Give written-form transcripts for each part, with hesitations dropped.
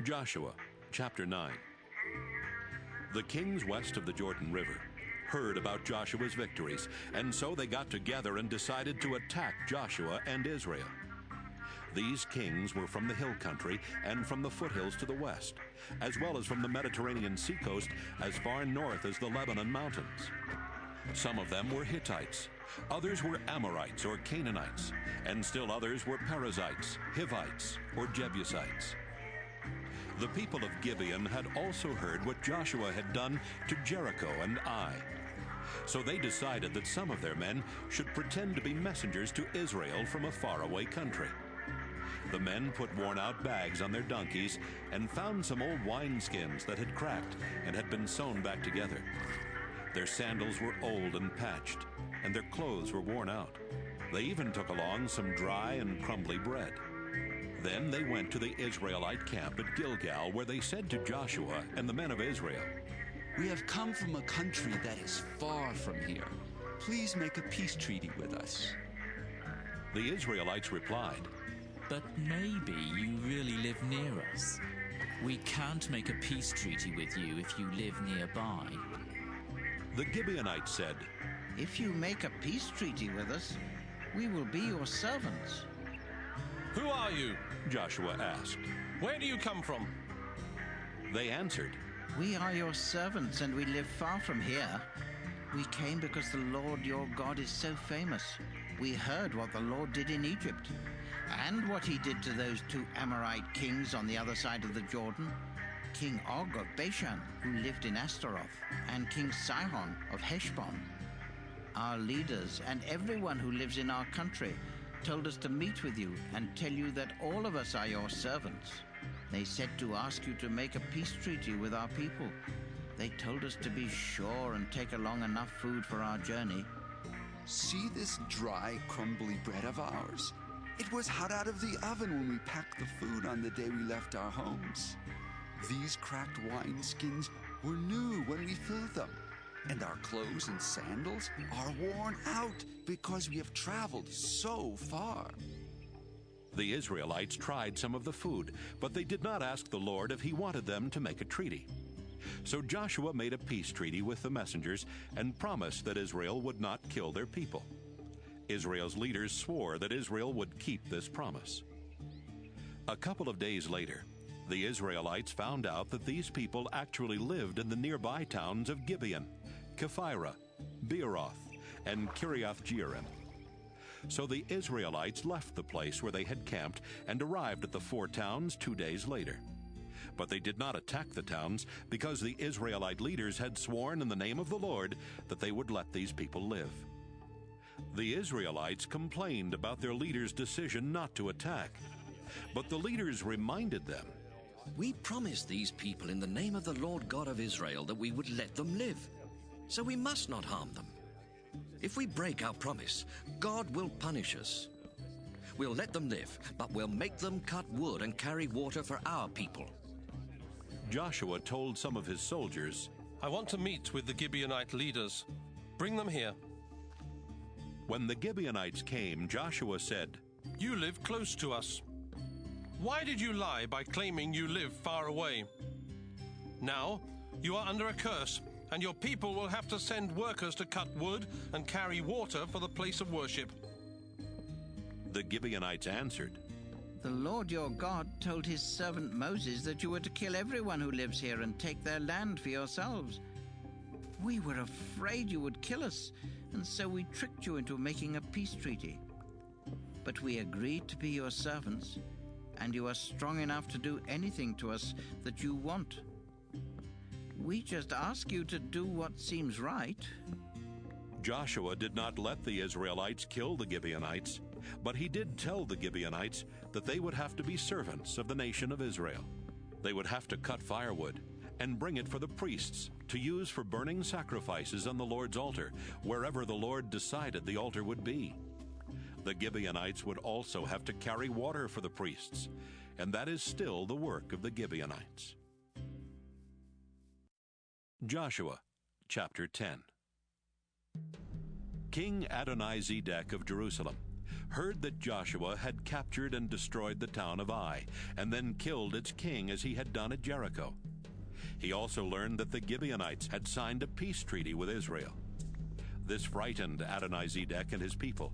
Joshua chapter 9. The kings west of the Jordan River heard about Joshua's victories, and so they got together and decided to attack Joshua and Israel. These kings were from the hill country and from the foothills to the west, as well as from the Mediterranean seacoast as far north as the Lebanon mountains. Some of them were Hittites, others were Amorites or Canaanites, and still others were Perizzites, Hivites, or Jebusites. The people of Gibeon had also heard what Joshua had done to Jericho and Ai. So they decided that some of their men should pretend to be messengers to Israel from a faraway country. The men put worn-out bags on their donkeys and found some old wineskins that had cracked and had been sewn back together. Their sandals were old and patched, and their clothes were worn out. They even took along some dry and crumbly bread. Then they went to the Israelite camp at Gilgal, where they said to Joshua and the men of Israel, "We have come from a country that is far from here. Please make a peace treaty with us." The Israelites replied, "But maybe you really live near us. We can't make a peace treaty with you if you live nearby." The Gibeonites said, "If you make a peace treaty with us, we will be your servants." "Who are you?" Joshua asked. "Where do you come from?" They answered, "We are your servants, and we live far from here. We came because the Lord your God is so famous. We heard what the Lord did in Egypt, and what he did to those two Amorite kings on the other side of the Jordan, King Og of Bashan, who lived in Ashtaroth, and King Sihon of Heshbon. Our leaders and everyone who lives in our country told us to meet with you and tell you that all of us are your servants. They said to ask you to make a peace treaty with our people. They told us to be sure and take along enough food for our journey." See this dry, crumbly bread of ours? It was hot out of the oven when we packed the food on the day we left our homes. These cracked wineskins were new when we filled them, and our clothes and sandals are worn out because we have traveled so far. The Israelites tried some of the food, but they did not ask the Lord if he wanted them to make a treaty. So Joshua made a peace treaty with the messengers and promised that Israel would not kill their people. Israel's leaders swore that Israel would keep this promise. A couple of days later, the Israelites found out that these people actually lived in the nearby towns of Gibeon, Kephirah, Beeroth, and Kiriath-Jearim. So the Israelites left the place where they had camped and arrived at the four towns 2 days later. But they did not attack the towns because the Israelite leaders had sworn in the name of the Lord that they would let these people live. The Israelites complained about their leaders' decision not to attack, but the leaders reminded them, "We promised these people in the name of the Lord God of Israel that we would let them live, so we must not harm them. If we break our promise, God will punish us. We'll let them live, but we'll make them cut wood and carry water for our people." Joshua told some of his soldiers, "I want to meet with the Gibeonite leaders. Bring them here." When the Gibeonites came, Joshua said, "You live close to us. Why did you lie by claiming you live far away? Now you are under a curse, and your people will have to send workers to cut wood and carry water for the place of worship." The Gibeonites answered, "The Lord your God told his servant Moses that you were to kill everyone who lives here and take their land for yourselves. We were afraid you would kill us, and so we tricked you into making a peace treaty. But we agreed to be your servants, and you are strong enough to do anything to us that you want. We just ask you to do what seems right." Joshua did not let the Israelites kill the Gibeonites, but he did tell the Gibeonites that they would have to be servants of the nation of Israel. They would have to cut firewood and bring it for the priests to use for burning sacrifices on the Lord's altar, wherever the Lord decided the altar would be. The Gibeonites would also have to carry water for the priests, and that is still the work of the Gibeonites. Joshua chapter 10. King Adoni-Zedek of Jerusalem heard that Joshua had captured and destroyed the town of Ai, and then killed its king as he had done at Jericho. He also learned that the Gibeonites had signed a peace treaty with Israel. This frightened Adonizedek and his people.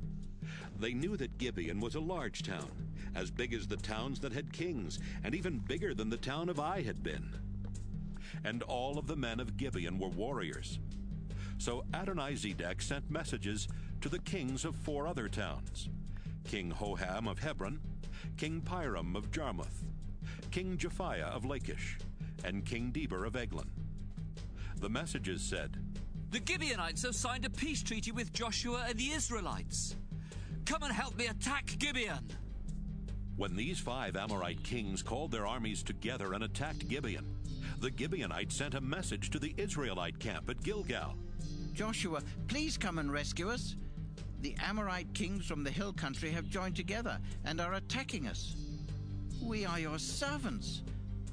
They knew that Gibeon was a large town, as big as the towns that had kings, and even bigger than the town of Ai had been. And all of the men of Gibeon were warriors. So Adonizedek sent messages to the kings of 4 other towns: King Hoham of Hebron, King Piram of Jarmuth, King Japhiah of Lachish, and King Deber of Eglon. The messages said, "The Gibeonites have signed a peace treaty with Joshua and the Israelites. Come and help me attack Gibeon." When these 5 Amorite kings called their armies together and attacked Gibeon, the Gibeonites sent a message to the Israelite camp at Gilgal. Joshua, please come and rescue us. The Amorite kings from the hill country have joined together and are attacking us. We are your servants,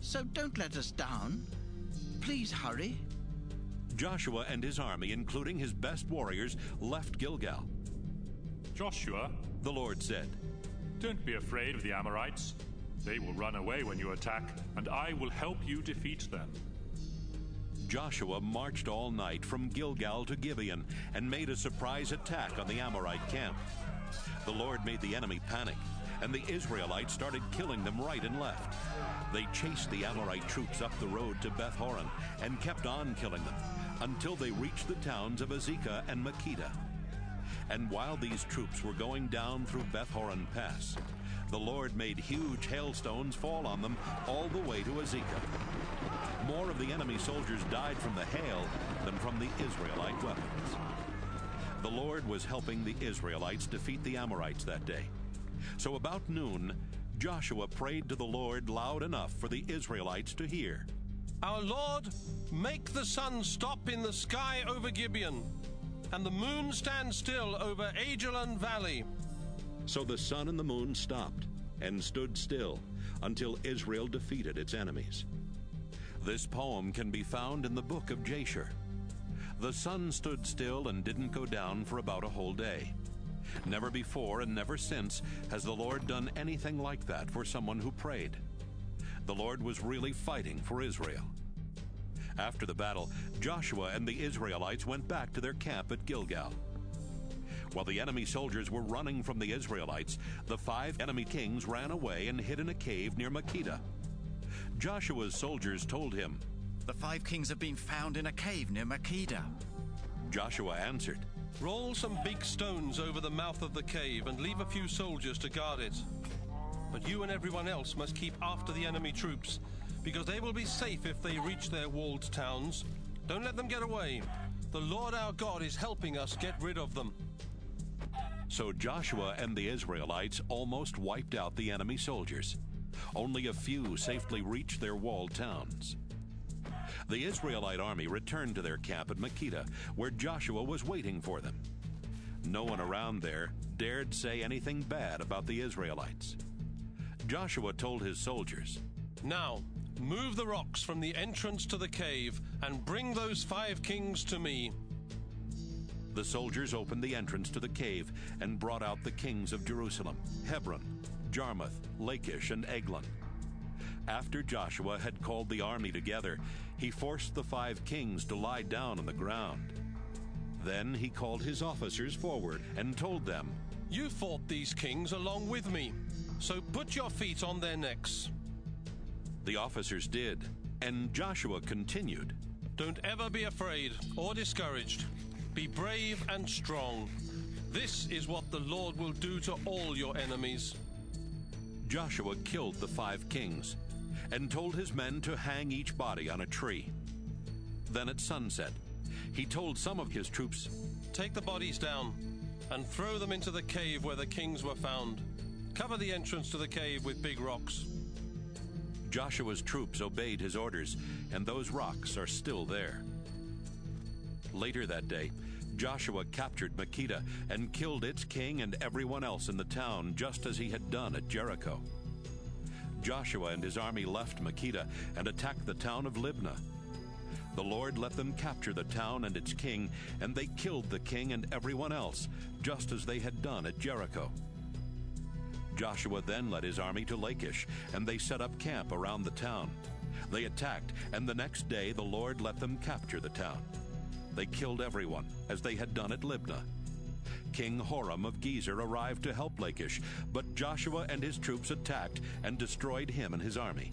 so don't let us down. Please hurry. Joshua and his army, including his best warriors, left Gilgal. "Joshua," The Lord said, "don't be afraid of the Amorites. They will run away when you attack, and I will help you defeat them." Joshua marched all night from Gilgal to Gibeon and made a surprise attack on the Amorite camp. The Lord made the enemy panic, and the Israelites started killing them right and left. They chased the Amorite troops up the road to Beth-horon and kept on killing them until they reached the towns of Azekah and Makkedah. And while these troops were going down through Beth-horon Pass, the Lord made huge hailstones fall on them all the way to Azekah. More of the enemy soldiers died from the hail than from the Israelite weapons. The Lord was helping the Israelites defeat the Amorites that day. So about noon, Joshua prayed to the Lord loud enough for the Israelites to hear. "Our Lord, make the sun stop in the sky over Gibeon, and the moon stand still over Ajalon Valley." So the sun and the moon stopped and stood still until Israel defeated its enemies. This poem can be found in the book of Jasher. The sun stood still and didn't go down for about a whole day. Never before and never since has the Lord done anything like that for someone who prayed. The Lord was really fighting for Israel. After the battle, Joshua and the Israelites went back to their camp at Gilgal. While the enemy soldiers were running from the Israelites, the 5 enemy kings ran away and hid in a cave near Makkedah. Joshua's soldiers told him, "The 5 kings have been found in a cave near Makkedah." Joshua answered, "Roll some big stones over the mouth of the cave and leave a few soldiers to guard it. But you and everyone else must keep after the enemy troops, because they will be safe if they reach their walled towns. Don't let them get away. The Lord our God is helping us get rid of them." So Joshua and the Israelites almost wiped out the enemy soldiers. Only a few safely reached their walled towns. The Israelite army returned to their camp at Makkedah, where Joshua was waiting for them. No one around there dared say anything bad about the Israelites. Joshua told his soldiers, "Now, move the rocks from the entrance to the cave and bring those 5 kings to me." The soldiers opened the entrance to the cave and brought out the kings of Jerusalem, Hebron, Jarmuth, Lachish, and Eglon. After Joshua had called the army together, he forced the 5 kings to lie down on the ground. Then he called his officers forward and told them, "You fought these kings along with me, so put your feet on their necks." The officers did, and Joshua continued, "Don't ever be afraid or discouraged. Be brave and strong. This is what the Lord will do to all your enemies." Joshua killed the 5 kings and told his men to hang each body on a tree. Then at sunset, he told some of his troops, "Take the bodies down and throw them into the cave where the kings were found. Cover the entrance to the cave with big rocks." Joshua's troops obeyed his orders, and those rocks are still there. Later that day, Joshua captured Makkedah and killed its king and everyone else in the town, just as he had done at Jericho. Joshua and his army left Makkedah and attacked the town of Libnah. The Lord let them capture the town and its king, and they killed the king and everyone else, just as they had done at Jericho. Joshua then led his army to Lachish, and they set up camp around the town. They attacked, and the next day the Lord let them capture the town. They killed everyone, as they had done at Libnah. King Horam of Gezer arrived to help Lachish, but Joshua and his troops attacked and destroyed him and his army.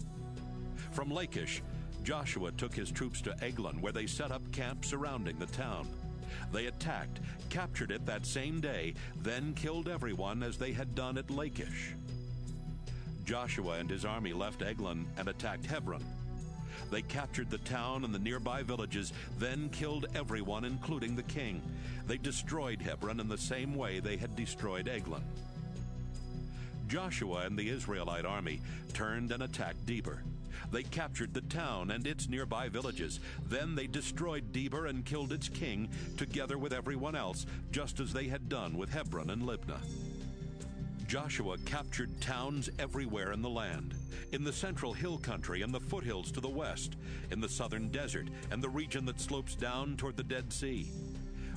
From Lachish, Joshua took his troops to Eglon, where they set up camp surrounding the town. They attacked, captured it that same day, then killed everyone as they had done at Lachish. Joshua and his army left Eglon and attacked Hebron. They captured the town and the nearby villages, then killed everyone, including the king. They destroyed Hebron in the same way they had destroyed Eglon. Joshua and the Israelite army turned and attacked Debir. They captured the town and its nearby villages. Then they destroyed Debir and killed its king, together with everyone else, just as they had done with Hebron and Libnah. Joshua captured towns everywhere in the land, in the central hill country and the foothills to the west, in the southern desert and the region that slopes down toward the Dead Sea.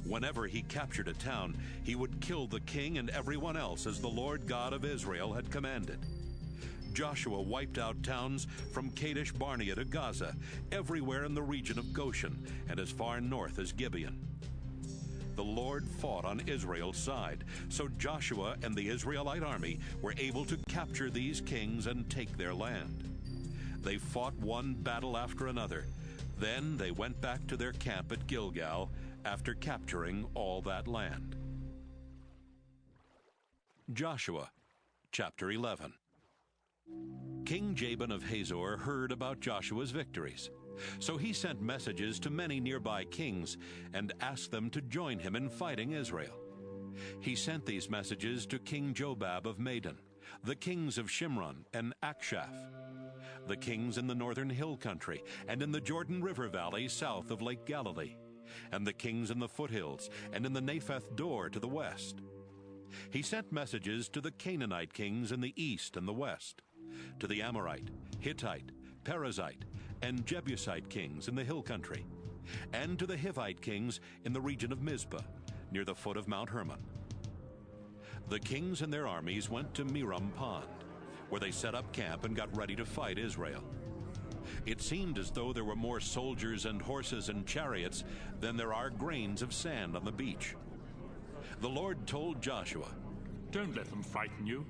Whenever he captured a town, he would kill the king and everyone else as the Lord God of Israel had commanded. Joshua wiped out towns from Kadesh Barnea to Gaza, everywhere in the region of Goshen, and as far north as Gibeon. The Lord fought on Israel's side, so Joshua and the Israelite army were able to capture these kings and take their land. They fought one battle after another. Then they went back to their camp at Gilgal after capturing all that land. Joshua, chapter 11. King Jabin of Hazor heard about Joshua's victories. So he sent messages to many nearby kings and asked them to join him in fighting Israel. He sent these messages to King Jobab of Madon, the kings of Shimron and Akshaph, the kings in the northern hill country and in the Jordan River valley south of Lake Galilee, and the kings in the foothills and in the Naphath Dor to the west. He sent messages to the Canaanite kings in the east and the west, to the Amorite, Hittite, Perizzite, and Jebusite kings in the hill country, and to the Hivite kings in the region of Mizpah, near the foot of Mount Hermon. The kings and their armies went to Merom Pond, where they set up camp and got ready to fight Israel. It seemed as though there were more soldiers and horses and chariots than there are grains of sand on the beach. The Lord told Joshua, "Don't let them frighten you.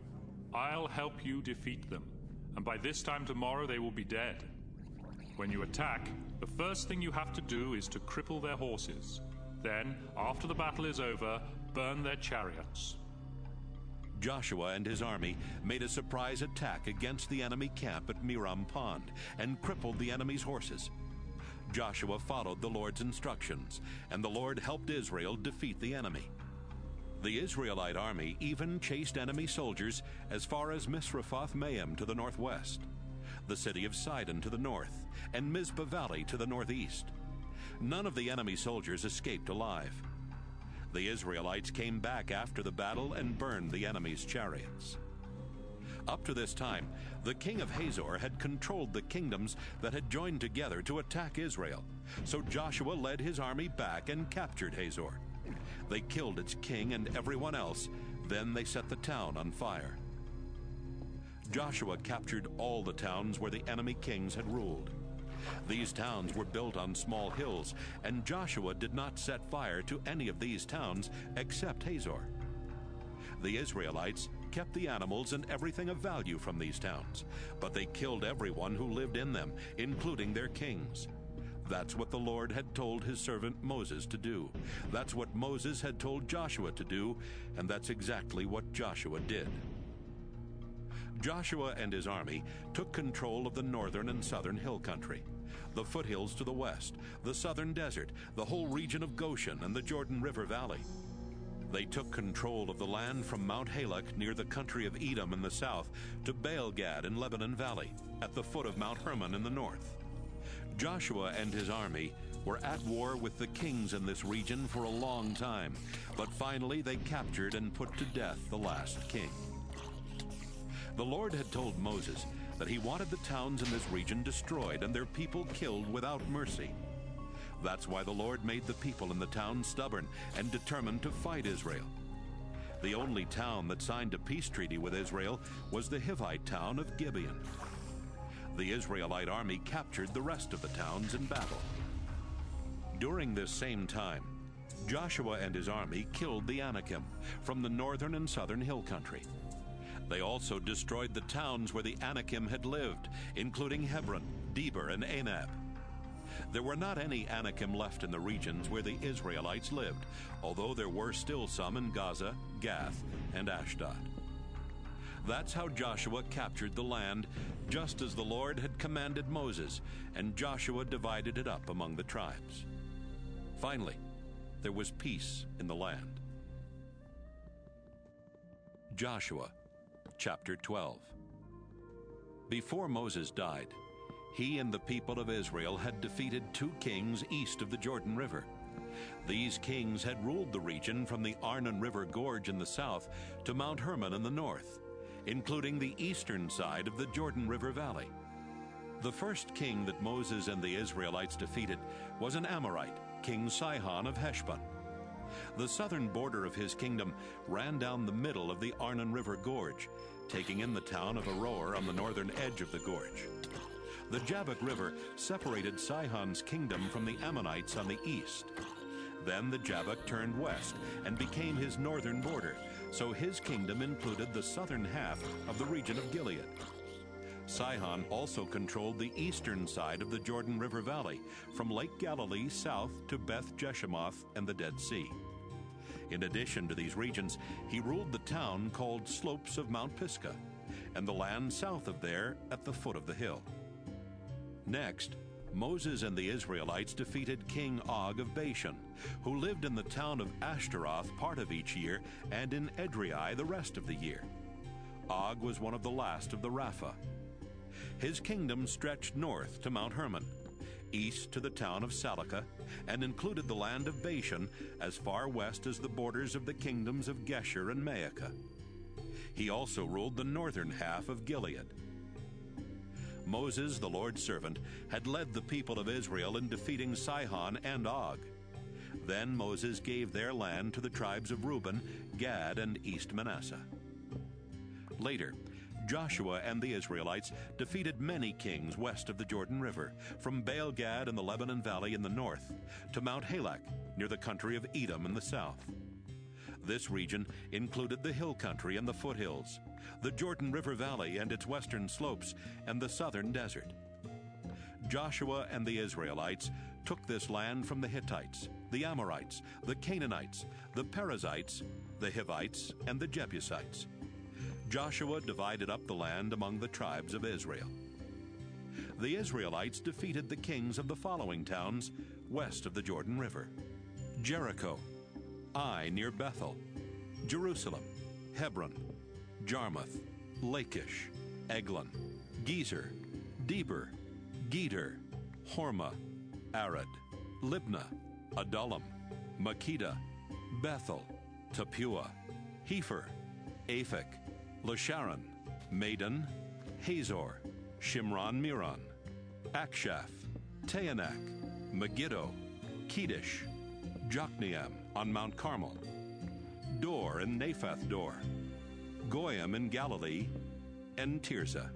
I'll help you defeat them, and by this time tomorrow they will be dead. When you attack, the first thing you have to do is to cripple their horses. Then, after the battle is over, burn their chariots." Joshua and his army made a surprise attack against the enemy camp at Merom Pond and crippled the enemy's horses. Joshua followed the Lord's instructions, and the Lord helped Israel defeat the enemy. The Israelite army even chased enemy soldiers as far as Misrephoth-Maim to the northwest, the city of Sidon to the north, and Mizpah Valley to the northeast. None of the enemy soldiers escaped alive. The Israelites came back after the battle and burned the enemy's chariots. Up to this time, the king of Hazor had controlled the kingdoms that had joined together to attack Israel. So Joshua led his army back and captured Hazor. They killed its king and everyone else. Then they set the town on fire. Joshua captured all the towns where the enemy kings had ruled. These towns were built on small hills, and Joshua did not set fire to any of these towns except Hazor. The Israelites kept the animals and everything of value from these towns, but they killed everyone who lived in them, including their kings. That's what the Lord had told his servant Moses to do. That's what Moses had told Joshua to do, and that's exactly what Joshua did. Joshua and his army took control of the northern and southern hill country, the foothills to the west, the southern desert, the whole region of Goshen, and the Jordan River Valley. They took control of the land from Mount Halak near the country of Edom in the south to Baal-Gad in Lebanon Valley, at the foot of Mount Hermon in the north. Joshua and his army were at war with the kings in this region for a long time, but finally they captured and put to death the last king. The Lord had told Moses that he wanted the towns in this region destroyed and their people killed without mercy. That's why the Lord made the people in the town stubborn and determined to fight Israel. The only town that signed a peace treaty with Israel was the Hivite town of Gibeon. The Israelite army captured the rest of the towns in battle. During this same time, Joshua and his army killed the Anakim from the northern and southern hill country. They also destroyed the towns where the Anakim had lived, including Hebron, Debir, and Anab. There were not any Anakim left in the regions where the Israelites lived, although there were still some in Gaza, Gath, and Ashdod. That's how Joshua captured the land, just as the Lord had commanded Moses, and Joshua divided it up among the tribes. Finally, there was peace in the land. Joshua, chapter 12. Before Moses died, he and the people of Israel had defeated 2 kings east of the Jordan River. These kings had ruled the region from the Arnon River Gorge in the south to Mount Hermon in the north, including the eastern side of the Jordan River Valley. The first king that Moses and the Israelites defeated was an Amorite, King Sihon of Heshbon. The southern border of his kingdom ran down the middle of the Arnon River Gorge, taking in the town of Aroer on the northern edge of the gorge. The Jabbok River separated Sihon's kingdom from the Ammonites on the east. Then the Jabbok turned west and became his northern border, so his kingdom included the southern half of the region of Gilead. Sihon also controlled the eastern side of the Jordan River Valley, from Lake Galilee south to Beth Jeshimoth and the Dead Sea. In addition to these regions, he ruled the town called Slopes of Mount Pisgah, and the land south of there at the foot of the hill. Next, Moses and the Israelites defeated King Og of Bashan, who lived in the town of Ashtaroth part of each year and in Edrei the rest of the year. Og was one of the last of the Rapha. His kingdom stretched north to Mount Hermon, east to the town of Salakah, and included the land of Bashan as far west as the borders of the kingdoms of Geshur and Maacah. He also ruled the northern half of Gilead. Moses, the Lord's servant, had led the people of Israel in defeating Sihon and Og. Then Moses gave their land to the tribes of Reuben, Gad, and East Manasseh. Later, Joshua and the Israelites defeated many kings west of the Jordan River, from Baal-Gad in the Lebanon Valley in the north to Mount Halak near the country of Edom in the south. This region included the hill country and the foothills, the Jordan River Valley and its western slopes, and the southern desert. Joshua and the Israelites took this land from the Hittites, the Amorites, the Canaanites, the Perizzites, the Hivites, and the Jebusites. Joshua divided up the land among the tribes of Israel. The Israelites defeated the kings of the following towns west of the Jordan River: Jericho, Ai near Bethel, Jerusalem, Hebron, Jarmuth, Lachish, Eglon, Gezer, Debir, Geder, Hormah, Arad, Libnah, Adullam, Makkedah, Bethel, Tappuah, Hepher, Aphek, Lasharon, Madon, Hazor, Shimron-Meron, Akshaph, Taanach, Megiddo, Kedesh, Jokneam on Mount Carmel, Dor and Naphath Dor, Goyim in Galilee, and Tirzah.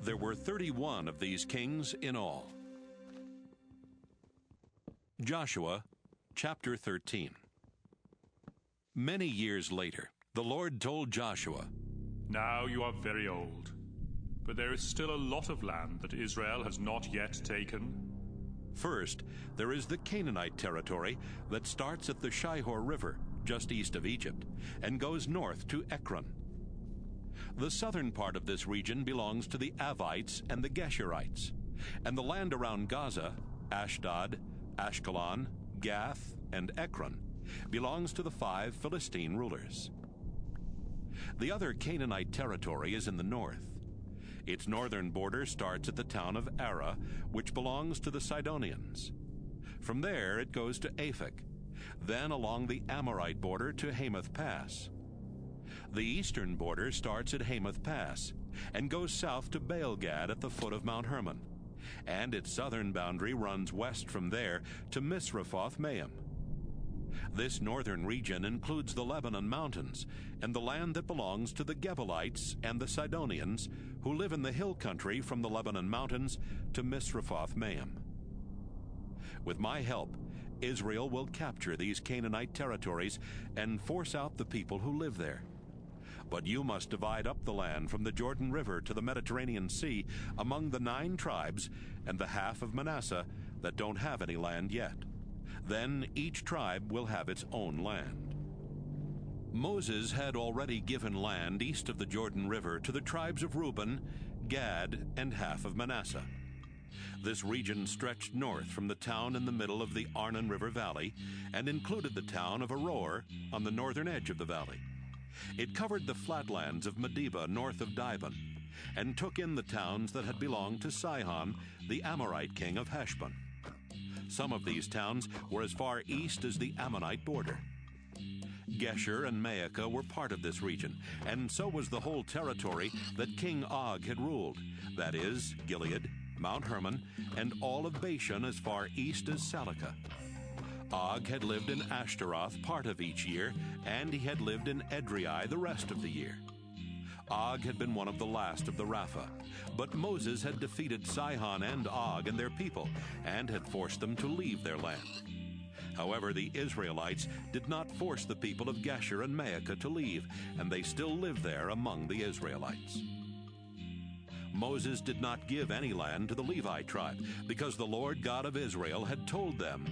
There were 31 of these kings in all. Joshua, chapter 13. Many years later, the Lord told Joshua, "Now you are very old, but there is still a lot of land that Israel has not yet taken. First, there is the Canaanite territory that starts at the Shihor River, just east of Egypt, and goes north to Ekron. The southern part of this region belongs to the Avites and the Geshurites, and the land around Gaza, Ashdod, Ashkelon, Gath, and Ekron belongs to the 5 Philistine rulers. The other Canaanite territory is in the north. Its northern border starts at the town of Arah, which belongs to the Sidonians. From there it goes to Aphek, then along the Amorite border to Hamath Pass. The eastern border starts at Hamath Pass and goes south to Baal-Gad at the foot of Mount Hermon, and its southern boundary runs west from there to Misrephoth-Maim. This northern region includes the Lebanon mountains and the land that belongs to the Gebalites and the Sidonians, who live in the hill country from the Lebanon mountains to Misrephoth-Maim. With my help, Israel will capture these Canaanite territories and force out the people who live there. But you must divide up the land from the Jordan River to the Mediterranean Sea among the 9 tribes and the half of Manasseh that don't have any land yet. Then each tribe will have its own land. Moses had already given land east of the Jordan River to the tribes of Reuben, Gad, and half of Manasseh. This region stretched north from the town in the middle of the Arnon River Valley and included the town of Aroer on the northern edge of the valley. It covered the flatlands of Medeba north of Dibon and took in the towns that had belonged to Sihon, the Amorite king of Heshbon. Some of these towns were as far east as the Ammonite border. Geshur and Maacah were part of this region, and so was the whole territory that King Og had ruled, that is, Gilead, Mount Hermon, and all of Bashan as far east as Salecah. Og had lived in Ashtaroth part of each year, and he had lived in Edrei the rest of the year. Og had been one of the last of the Rapha, but Moses had defeated Sihon and Og and their people, and had forced them to leave their land. However, the Israelites did not force the people of Geshur and Maacah to leave, and they still lived there among the Israelites. Moses did not give any land to the Levi tribe, because the Lord God of Israel had told them,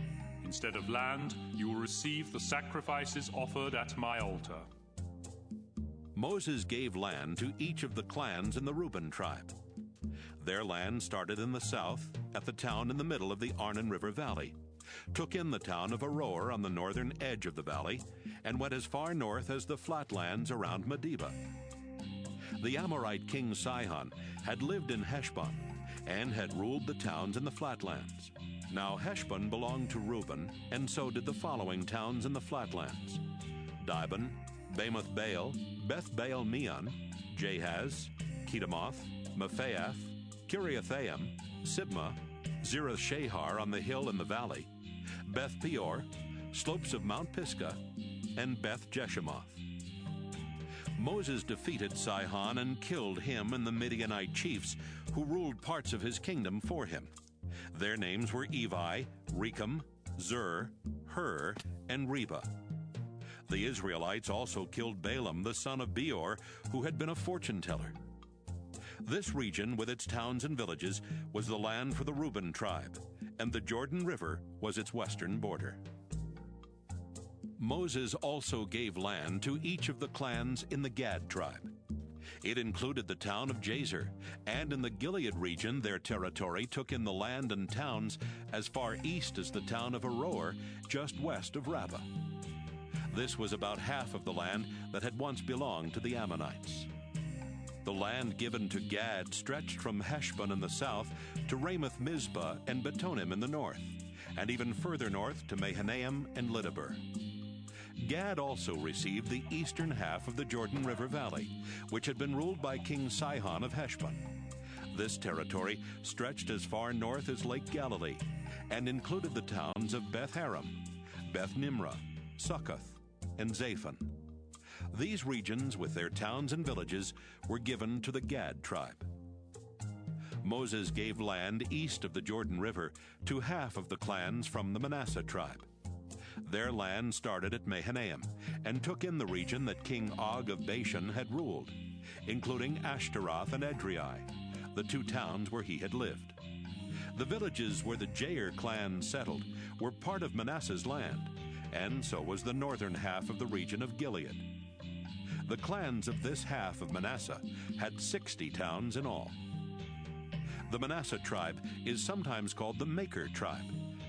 "Instead of land, you will receive the sacrifices offered at my altar." Moses gave land to each of the clans in the Reuben tribe. Their land started in the south, at the town in the middle of the Arnon River Valley, took in the town of Aroer on the northern edge of the valley, and went as far north as the flatlands around Medeba. The Amorite king Sihon had lived in Heshbon and had ruled the towns in the flatlands. Now Heshbon belonged to Reuben, and so did the following towns in the flatlands: Dibon, Bamoth Baal, Beth Baal Meon, Jahaz, Kedemoth, Mephaath, Kiriathaim, Sibmah, Zerath Shahar on the hill in the valley, Beth Peor, slopes of Mount Pisgah, and Beth Jeshemoth. Moses defeated Sihon and killed him and the Midianite chiefs who ruled parts of his kingdom for him. Their names were Evi, Rechem, Zur, Hur, and Reba. The Israelites also killed Balaam, the son of Beor, who had been a fortune-teller. This region, with its towns and villages, was the land for the Reuben tribe, and the Jordan River was its western border. Moses also gave land to each of the clans in the Gad tribe. It included the town of Jazer, and in the Gilead region their territory took in the land and towns as far east as the town of Aroer, just west of Rabbah. This was about half of the land that had once belonged to the Ammonites. The land given to Gad stretched from Heshbon in the south to Ramoth Mizpah and Betonim in the north, and even further north to Mahanaim and Lidabur. Gad also received the eastern half of the Jordan River Valley, which had been ruled by King Sihon of Heshbon. This territory stretched as far north as Lake Galilee, and included the towns of Beth Haram, Beth Nimrah, Succoth, and Zaphon. These regions, with their towns and villages, were given to the Gad tribe. Moses gave land east of the Jordan River to half of the clans from the Manasseh tribe. Their land started at Mahanaim and took in the region that King Og of Bashan had ruled, including Ashtaroth and Edrei, the 2 towns where he had lived. The villages where the Jair clan settled were part of Manasseh's land, and so was the northern half of the region of Gilead. The clans of this half of Manasseh had 60 towns in all. The Manasseh tribe is sometimes called the Maker tribe,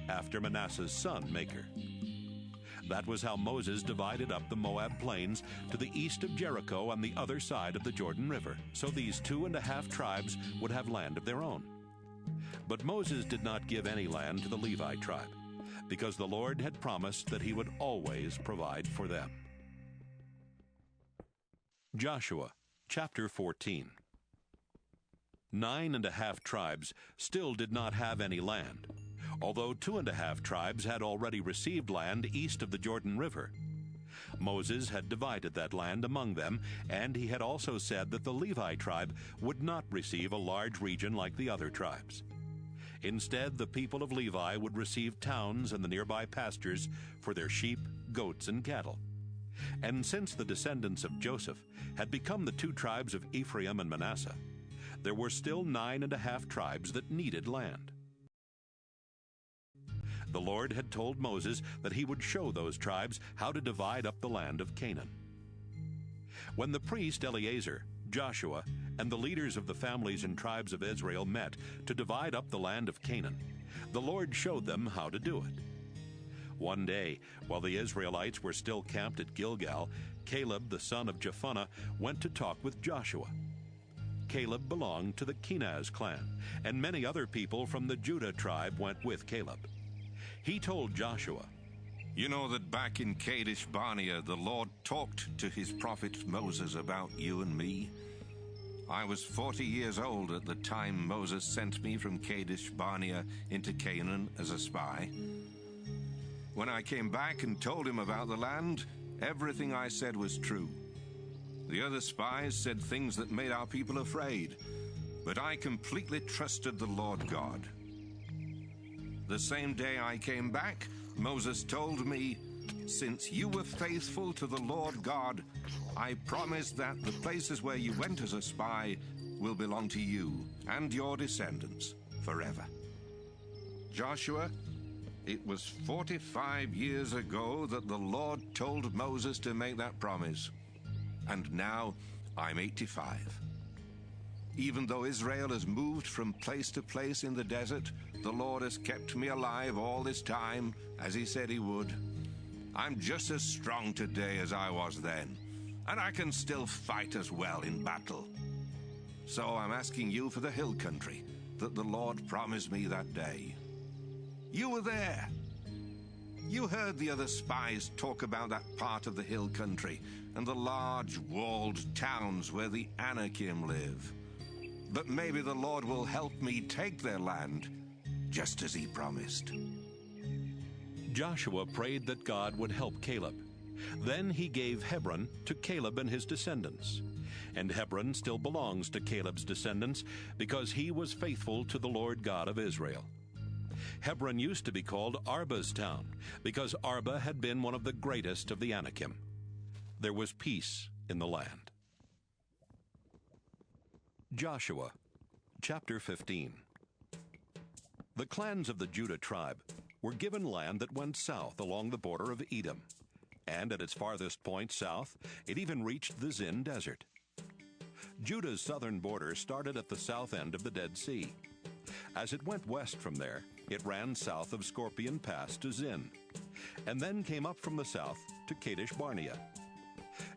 after Manasseh's son Maker. That was how Moses divided up the Moab plains to the east of Jericho on the other side of the Jordan River, so these 2.5 tribes would have land of their own. But Moses did not give any land to the Levi tribe, because the Lord had promised that he would always provide for them. Joshua, chapter 14. 9.5 tribes still did not have any land, although 2.5 tribes had already received land east of the Jordan River. Moses had divided that land among them, and he had also said that the Levi tribe would not receive a large region like the other tribes. Instead, the people of Levi would receive towns and the nearby pastures for their sheep, goats, and cattle. And since the descendants of Joseph had become the 2 tribes of Ephraim and Manasseh, there were still 9.5 tribes that needed land. The Lord had told Moses that he would show those tribes how to divide up the land of Canaan. When the priest Eleazar, Joshua, and the leaders of the families and tribes of Israel met to divide up the land of Canaan, the Lord showed them how to do it. One day, while the Israelites were still camped at Gilgal, Caleb, the son of Jephunneh, went to talk with Joshua. Caleb belonged to the Kenaz clan, and many other people from the Judah tribe went with Caleb. He told Joshua, "You know that back in Kadesh Barnea, the Lord talked to his prophet Moses about you and me. I was 40 years old at the time Moses sent me from Kadesh Barnea into Canaan as a spy. When I came back and told him about the land, everything I said was true. The other spies said things that made our people afraid, but I completely trusted the Lord God. The same day I came back, Moses told me, 'Since you were faithful to the Lord God, I promise that the places where you went as a spy will belong to you and your descendants forever.' Joshua, it was 45 years ago that the Lord told Moses to make that promise, and now I'm 85. Even though Israel has moved from place to place in the desert, the Lord has kept me alive all this time, as he said he would. I'm just as strong today as I was then, and I can still fight as well in battle. So I'm asking you for the hill country that the Lord promised me that day. You were there. You heard the other spies talk about that part of the hill country and the large walled towns where the Anakim live. But maybe the Lord will help me take their land, just as he promised." Joshua prayed that God would help Caleb. Then he gave Hebron to Caleb and his descendants. And Hebron still belongs to Caleb's descendants because he was faithful to the Lord God of Israel. Hebron used to be called Arba's town because Arba had been one of the greatest of the Anakim. There was peace in the land. Joshua, chapter 15. The clans of the Judah tribe were given land that went south along the border of Edom, and at its farthest point south, it even reached the Zin Desert. Judah's southern border started at the south end of the Dead Sea. As it went west from there, it ran south of Scorpion Pass to Zin, and then came up from the south to Kadesh Barnea.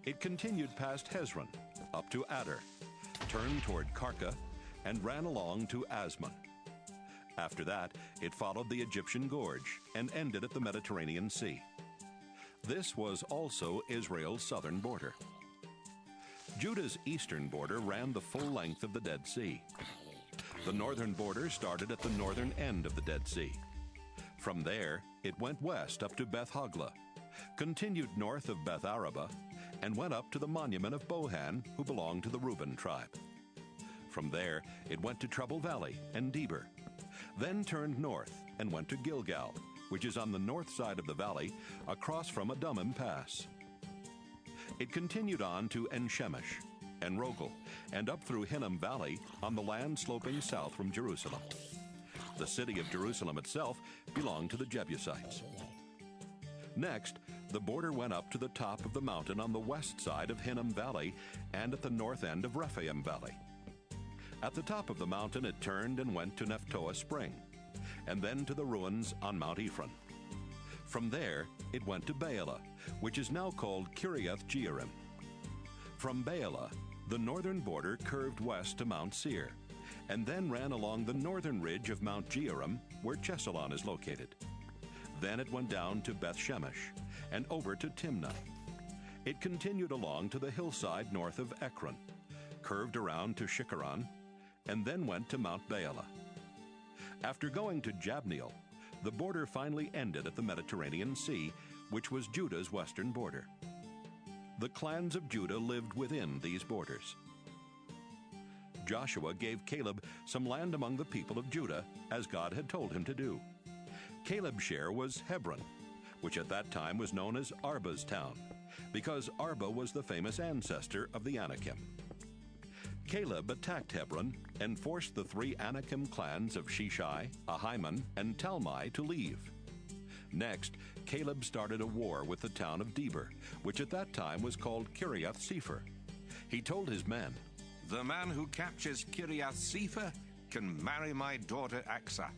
It continued past Hezron, up to Adar, turned toward Karka, and ran along to Asmon. After that, it followed the Egyptian Gorge and ended at the Mediterranean Sea. This was also Israel's southern border. Judah's eastern border ran the full length of the Dead Sea. The northern border started at the northern end of the Dead Sea. From there, it went west up to Beth Hogla, continued north of Beth Araba, and went up to the monument of Bohan, who belonged to the Reuben tribe. From there, it went to Trouble Valley and Deber, then turned north and went to Gilgal, which is on the north side of the valley, across from Adumim Pass. It continued on to En-Shemesh and Rogel, and up through Hinnom Valley on the land sloping south from Jerusalem. The city of Jerusalem itself belonged to the Jebusites. Next, the border went up to the top of the mountain on the west side of Hinnom Valley and at the north end of Rephaim Valley. At the top of the mountain it turned and went to Nephtoah Spring, and then to the ruins on Mount Ephron. From there it went to Baalah, which is now called Kiriath Jearim. From Baalah, the northern border curved west to Mount Seir, and then ran along the northern ridge of Mount Jearim, where Chesalon is located. Then it went down to Beth Shemesh and over to Timnah. It continued along to the hillside north of Ekron, curved around to Shikharon, and then went to Mount Baalah. After going to Jabneel, the border finally ended at the Mediterranean Sea, which was Judah's western border. The clans of Judah lived within these borders. Joshua gave Caleb some land among the people of Judah, as God had told him to do. Caleb's share was Hebron, which at that time was known as Arba's town, because Arba was the famous ancestor of the Anakim. Caleb attacked Hebron and forced the 3 Anakim clans of Sheshai, Ahiman, and Talmai to leave. Next, Caleb started a war with the town of Debir, which at that time was called Kiriath Sepher. He told his men, "The man who captures Kiriath Sepher can marry my daughter Aksa."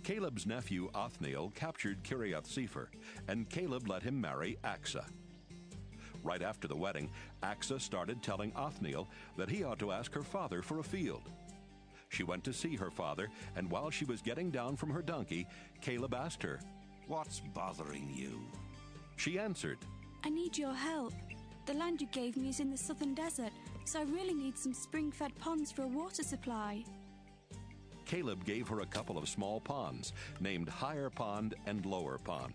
Caleb's nephew Othniel captured Kiriath Sepher, and Caleb let him marry Aksa. Right after the wedding, Aksa started telling Othniel that he ought to ask her father for a field. She went to see her father, and while she was getting down from her donkey, Caleb asked her, "What's bothering you?" She answered, "I need your help. The land you gave me is in the southern desert, so I really need some spring-fed ponds for a water supply." Caleb gave her a couple of small ponds, named Higher Pond and Lower Pond.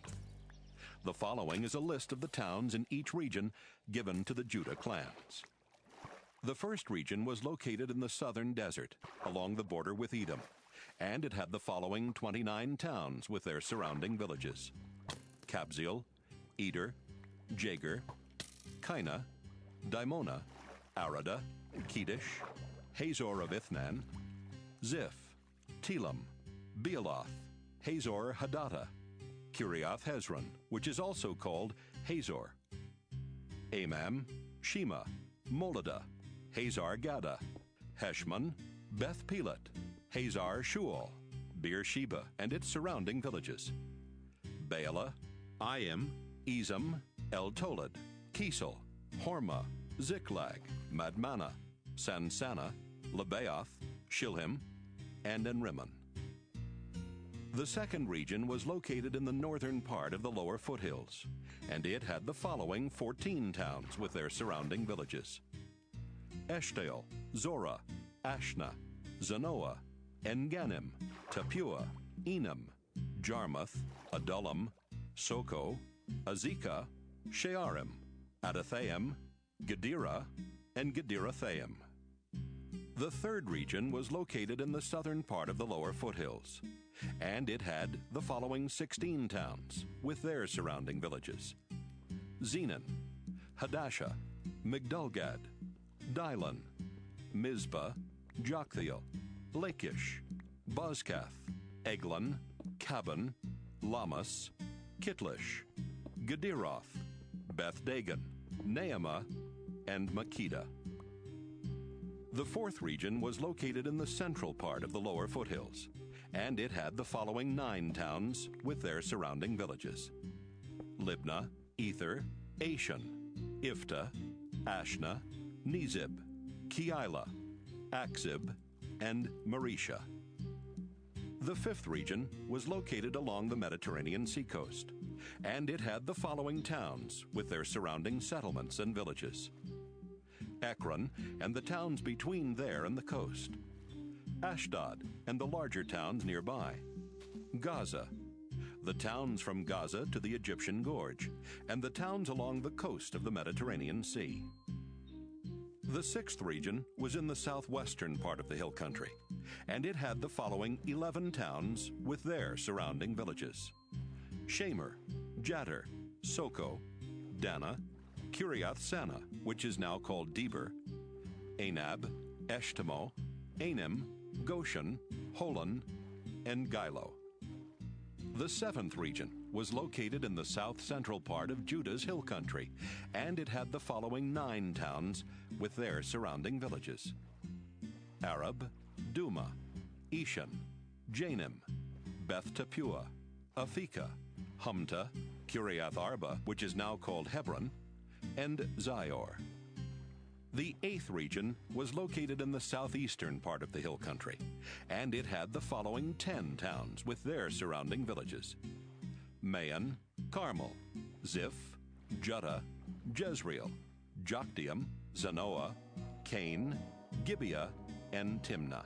The following is a list of the towns in each region given to the Judah clans. The first region was located in the southern desert, along the border with Edom, and it had the following 29 towns with their surrounding villages: Kabzeel, Eder, Jager, Kaina, Dimona, Arada, Kedesh, Hazor of Ithnan, Ziph, Telam, Bealoth, Hazor Hadattah, Kiriath Hezron, which is also called Hazor, Amam, Shema, Moladah, Hazar Gaddah, Heshmon, Beth Pelet, Hazar Shual, Beersheba and its surrounding villages, Baalah, Ayim, Ezem, El Tolad, Kisel, Hormah, Ziklag, Madmannah, Sansannah, Lebaoth, Shilhim, and Enrimmon. The second region was located in the northern part of the lower foothills, and it had the following 14 towns with their surrounding villages: Eshtaol, Zorah, Ashna, Zanoah, En-Ganim, Tapua, Enam, Jarmuth, Adullam, Soko, Azekah, Shearim, Adathaim, Gedera, and Gederathaim. The third region was located in the southern part of the lower foothills, and it had the following 16 towns with their surrounding villages: Zenon, Hadashah, Migdalgad, Dylon, Mizpah, Joktheel, Lachish, Bozkath, Eglon, Caban, Lamas, Kitlish, Gederoth, Beth Dagon, Naamah, and Makkedah. The fourth region was located in the central part of the lower foothills, and it had the following 9 towns with their surrounding villages: Libnah, Ether, Ashan, Ifta, Ashna, Nezib, Keilah, Akzib, and Maresha. The fifth region was located along the Mediterranean seacoast, and it had the following towns with their surrounding settlements and villages: Ekron and the towns between there and the coast, Ashdod and the larger towns nearby, Gaza, the towns from Gaza to the Egyptian Gorge, and the towns along the coast of the Mediterranean Sea. The sixth region was in the southwestern part of the hill country, and it had the following 11 towns with their surrounding villages: Shamer, Jattir, Soko, Dana, Kiriath Sana, which is now called Debir, Anab, Eshtemoh, Anim, Goshen, Holon, and Gilo. The seventh region was located in the south-central part of Judah's hill country, and it had the following 9 towns with their surrounding villages: Arab, Duma, Eshan, Janim, Beth Tapua, Aphekah, Humta, Kiriath Arba, which is now called Hebron, and Zior. The eighth region was located in the southeastern part of the hill country, and it had the following 10 towns with their surrounding villages: Maon, Carmel, Ziph, Juttah, Jezreel, Jokdeam, Zanoah, Cain, Gibeah, and Timnah.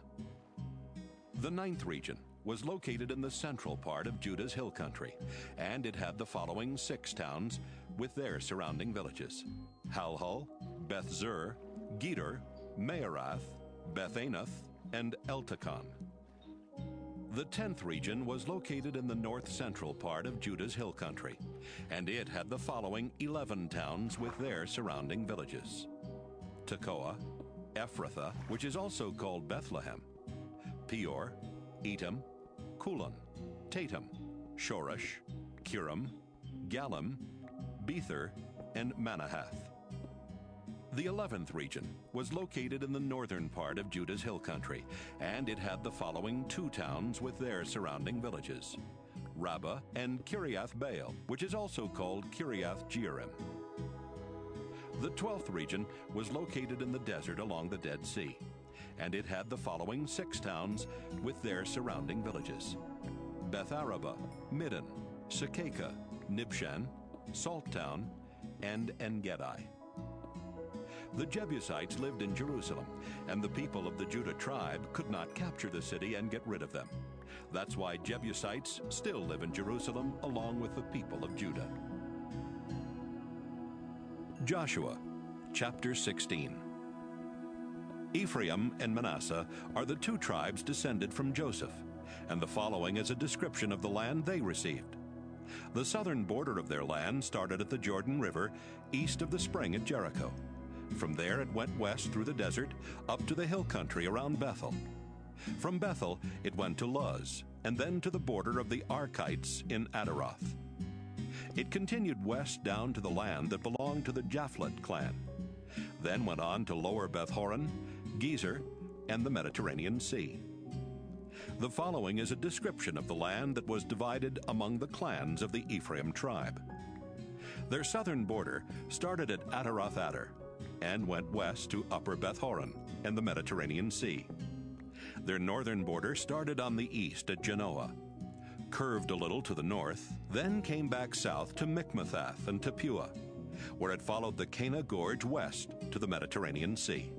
The ninth region was located in the central part of Judah's hill country, and it had the following 6 towns with their surrounding villages: Halhul, Beth-zur, Gedor, Maarath, Beth-anath, and Eltekon. The 10th region was located in the north-central part of Judah's hill country, and it had the following 11 towns with their surrounding villages: Tekoa, Ephrathah, which is also called Bethlehem, Peor, Etam, Kulon, Tatum, Shoresh, Kiram, Galim, Bether, and Manahath. The 11th region was located in the northern part of Judah's hill country, and it had the following 2 towns with their surrounding villages: Rabbah and Kiriath Baal, which is also called Kiriath Jearim. The 12th region was located in the desert along the Dead Sea, and it had the following 6 towns with their surrounding villages: Beth Arabah, Middin, Sekeka, Nibshan, Salttown, and En-gedi. The Jebusites lived in Jerusalem, and the people of the Judah tribe could not capture the city and get rid of them. That's why Jebusites still live in Jerusalem along with the people of Judah. Joshua, chapter 16. Ephraim and Manasseh are the 2 tribes descended from Joseph, and the following is a description of the land they received. The southern border of their land started at the Jordan River, east of the spring at Jericho. From there it went west through the desert, up to the hill country around Bethel. From Bethel it went to Luz, and then to the border of the Arkites in Adaroth. It continued west down to the land that belonged to the Japhlet clan, then went on to lower Beth-horon, Gezer, and the Mediterranean Sea. The following is a description of the land that was divided among the clans of the Ephraim tribe. Their southern border started at Adaroth-adar, and went west to Upper Beth-horon and the Mediterranean Sea. Their northern border started on the east at Genoa, curved a little to the north, then came back south to Mikmethath and Tappuah, where it followed the Cana Gorge west to the Mediterranean Sea.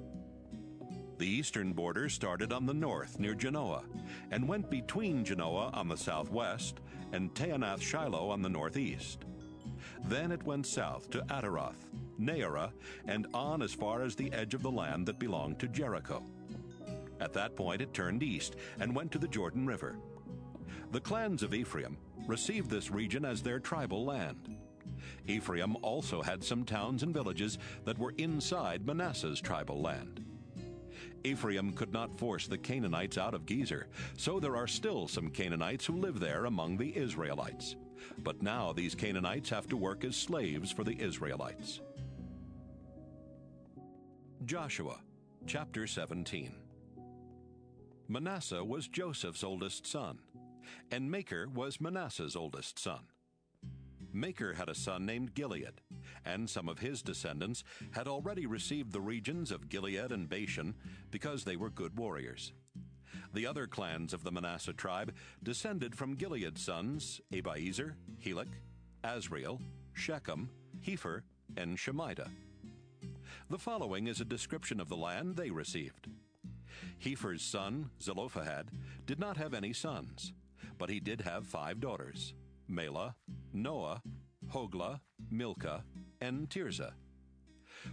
The eastern border started on the north near Genoa, and went between Genoa on the southwest and Taanath-shiloh on the northeast. Then it went south to Adaroth, Nearah, and on as far as the edge of the land that belonged to Jericho. At that point it turned east and went to the Jordan River. The clans of Ephraim received this region as their tribal land. Ephraim also had some towns and villages that were inside Manasseh's tribal land. Ephraim could not force the Canaanites out of Gezer, so there are still some Canaanites who live there among the Israelites. But now these Canaanites have to work as slaves for the Israelites. Joshua, chapter 17. Manasseh was Joseph's oldest son, and Machir was Manasseh's oldest son. Machir had a son named Gilead, and some of his descendants had already received the regions of Gilead and Bashan because they were good warriors. The other clans of the Manasseh tribe descended from Gilead's sons Abiezer, Helek, Asriel, Shechem, Hepher, and Shemida. The following is a description of the land they received. Hepher's son, Zelophehad, did not have any sons, but he did have 5 daughters: Mela, Noah, Hoglah, Milcah, and Tirzah.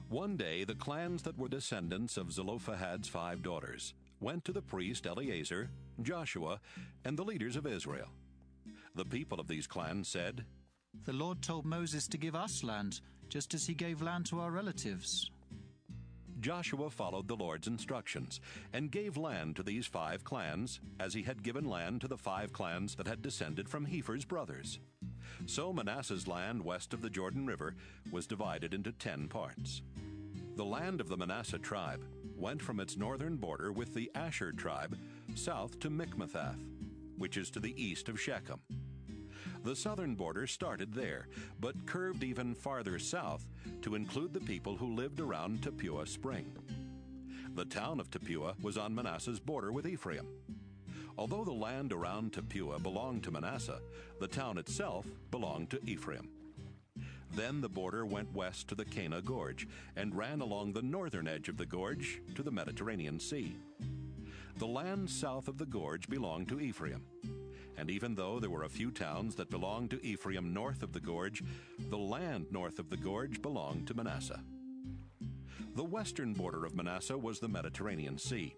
One day the clans that were descendants of Zelophehad's 5 daughters went to the priest Eleazar, Joshua, and the leaders of Israel. The people of these clans said, "The Lord told Moses to give us land, just as he gave land to our relatives." Joshua followed the Lord's instructions and gave land to these 5 clans, as he had given land to the 5 clans that had descended from Hepher's brothers. So Manasseh's land west of the Jordan River was divided into 10 parts. The land of the Manasseh tribe went from its northern border with the Asher tribe south to Mikmethath, which is to the east of Shechem. The southern border started there, but curved even farther south to include the people who lived around Tappuah Spring. The town of Tappuah was on Manasseh's border with Ephraim. Although the land around Tappuah belonged to Manasseh, the town itself belonged to Ephraim. Then the border went west to the Cana Gorge and ran along the northern edge of the gorge to the Mediterranean Sea. The land south of the gorge belonged to Ephraim. And even though there were a few towns that belonged to Ephraim north of the gorge, the land north of the gorge belonged to Manasseh. The western border of Manasseh was the Mediterranean Sea,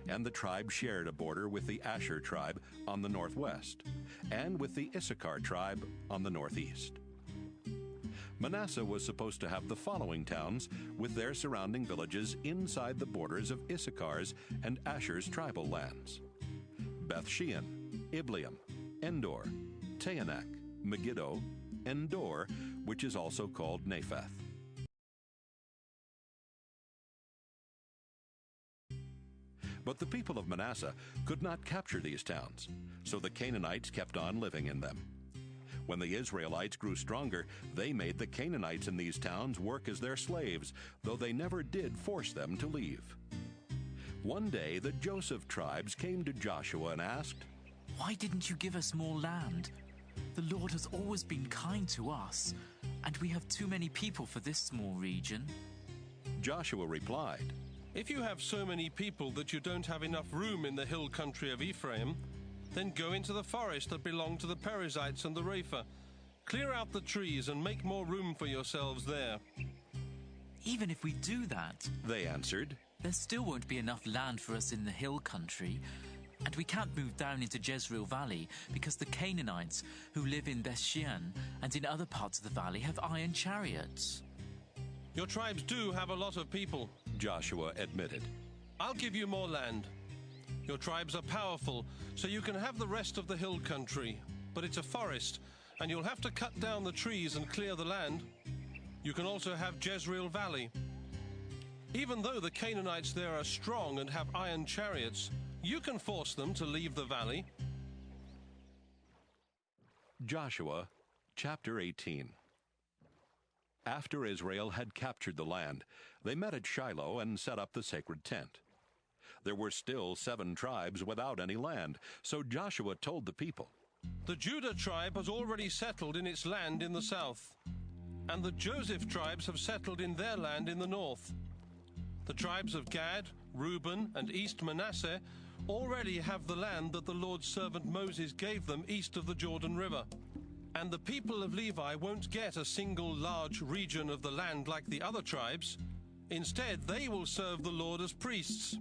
and the tribe shared a border with the Asher tribe on the northwest, and with the Issachar tribe on the northeast. Manasseh was supposed to have the following towns with their surrounding villages inside the borders of Issachar's and Asher's tribal lands: Beth-shean, Ibleam, Endor, Taanach, Megiddo, Endor, which is also called Naphath. But the people of Manasseh could not capture these towns, so the Canaanites kept on living in them. When the Israelites grew stronger, they made the Canaanites in these towns work as their slaves, though they never did force them to leave. One day the Joseph tribes came to Joshua and asked, "Why didn't you give us more land? The Lord has always been kind to us, and we have too many people for this small region." Joshua replied, If you have so many people that you don't have enough room in the hill country of Ephraim, then go into the forest that belonged to the Perizzites and the Rapha. Clear out the trees and make more room for yourselves there. "Even if we do that," they answered, "there still won't be enough land for us in the hill country, and we can't move down into Jezreel Valley because the Canaanites who live in Beth-shean and in other parts of the valley have iron chariots." Your tribes do have a lot of people, Joshua admitted. I'll give you more land. Your tribes are powerful, so you can have the rest of the hill country, but it's a forest, and you'll have to cut down the trees and clear the land. You can also have Jezreel Valley. Even though the Canaanites there are strong and have iron chariots, you can force them to leave the valley. Joshua chapter 18. After Israel had captured the land, they met at Shiloh and set up the sacred tent. There were still 7 tribes without any land, so Joshua told the people, The Judah tribe has already settled in its land in the south, and the Joseph tribes have settled in their land in the north. The tribes of Gad, Reuben, and East Manasseh already have the land that the Lord's servant Moses gave them east of the Jordan River. And the people of Levi won't get a single large region of the land like the other tribes. Instead, they will serve the Lord as priests.